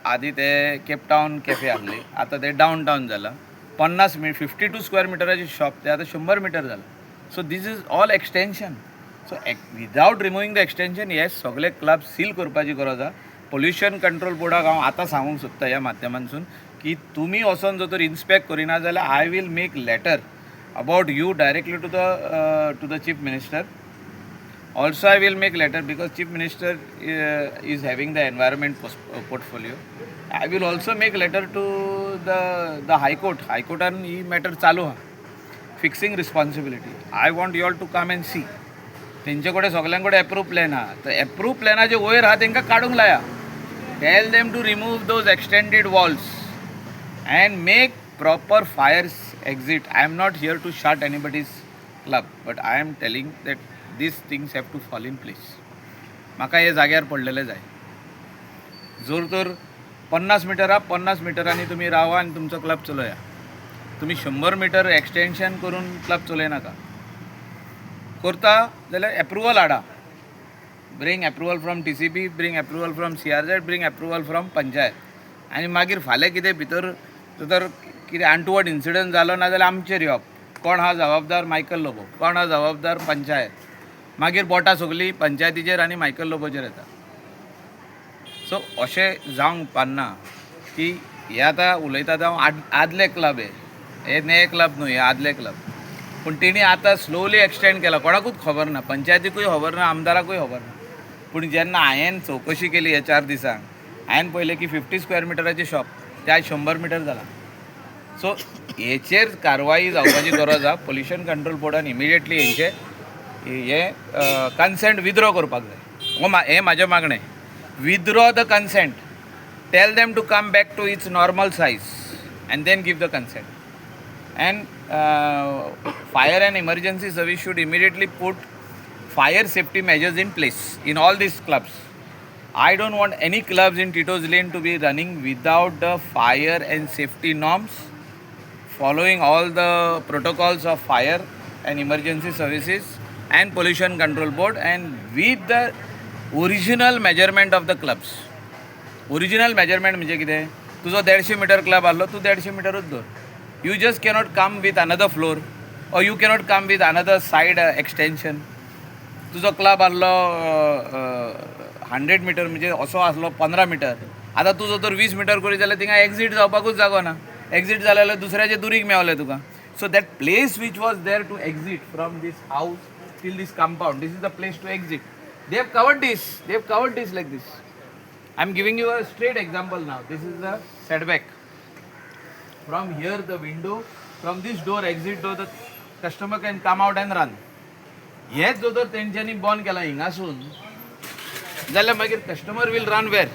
आधी ते Cape Town cafe आसले, आता ते डाऊन टाऊन जाला. 52 स्क्वेअर मिटराची शॉप ते आता 100 मीटर झालं. So this is all extension. So without removing the extension yes सगळे क्लब सील करपाची गरज आहा. पोल्युशन कंट्रोल बोर्डाक हांव आतां सांगूंक सोदता ह्या माध्यमांतसून की तुमी वचोन जर तर इन्स्पेक्ट करिना जाल्यार I will make letter about you directly to the chief minister. Also, I will make letter because Chief Minister is having the environment portfolio. I will also make letter to the High Court. High Court and he matter चालू हा. Fixing responsibility. I want you all to come and see. तेंचेकडे सगळ्यांकडे approve plan हा. तर approve प्लॅनाचे वयर हा तांकां काडूंक लाया. Tell them to remove those extended walls and make proper fire exit. I am not here to shut anybody's club, but I am telling that these things have to fall in place. म्हाका हे जाग्यार पडलेले जाय. जर तर 50 मिटरांनी तुमी रावा आनी तुमचो क्लब चलया. तुमी 100 मीटर एक्सटेन्शन करून क्लब चलय नाका. करता जाल्यार approval Hada. Bring approval from TCB, bring approval from CRZ, bring approval from panchayat. आनी मागीर फाल्यां कितें भितर जर कितें अनटुवर्ड इन्सिडंट जालो ना जाल्यार आमचेर येवप. कोण हा जबाबदार? मायकल लोबो. कोण हा जबाबदार? पंचायत. मागीर बोटां सगळीं पंचायतीचेर आनी मायकल लोबोचेर येता. सो अशें जावंक पारना की हे आतां उलयतात हांव आदले क्लब हे नये क्लब न्हू, हे आदले क्लब. पूण तेणी आतां स्लोली एक्सटेंड केला. कोणाकूच खबर ना, पंचायतीकूय खबर ना, आमदाराकूय खबर ना. पूण जेन्ना हांवें चवकशी केली हे 4 दिसांक हांवें पळयलें की 50 स्क्वेअर मिटराची शॉप ते आज 100 मीटर जाला. सो हेचेर कारवाई जावपाची गरज आहा. पोल्युशन कंट्रोल बोर्डान इमिडिएटली हेंचे हे कन्सेंट विथड्रॉ करपाक जाय. हें म्हाजें मागणें. Withdraw the consent. Tell them to come back to its normal size and then give the consent. And fire and emergency service should immediately put fire safety measures in place in all these clubs. I don't want any clubs in Tito's Lane to be running without the fire and safety norms, following all the protocols of fire and emergency services and pollution control board and with the original measurement of the clubs. Original measurement म्हणजे कितें? तुजो 150 metre club आसलो, तूं 150 मीटरूच धर. You just cannot come with another floor or you cannot come with another side extension. तुजो club आसलो 100 metre म्हणजे असो आसलो 15 मीटर. आतां तुजो तर 20 मीटर करी जाल्यार थिंगा एक्झीट जावपाकूच जागो ना. एक्झीट जालें जाल्यार दुसऱ्याचे दुरीक मेवलें तुका. So that place which was there to exit from this house till this compound, this is the place to exit. They have covered this like this. I am giving you a straight example now. This is the setback. From here the window, from this door, exit door, the customer can come out and run. हेच जर तेंच्यांनी बंद केला हिंगासून जाल्यार मागीर customer will run where?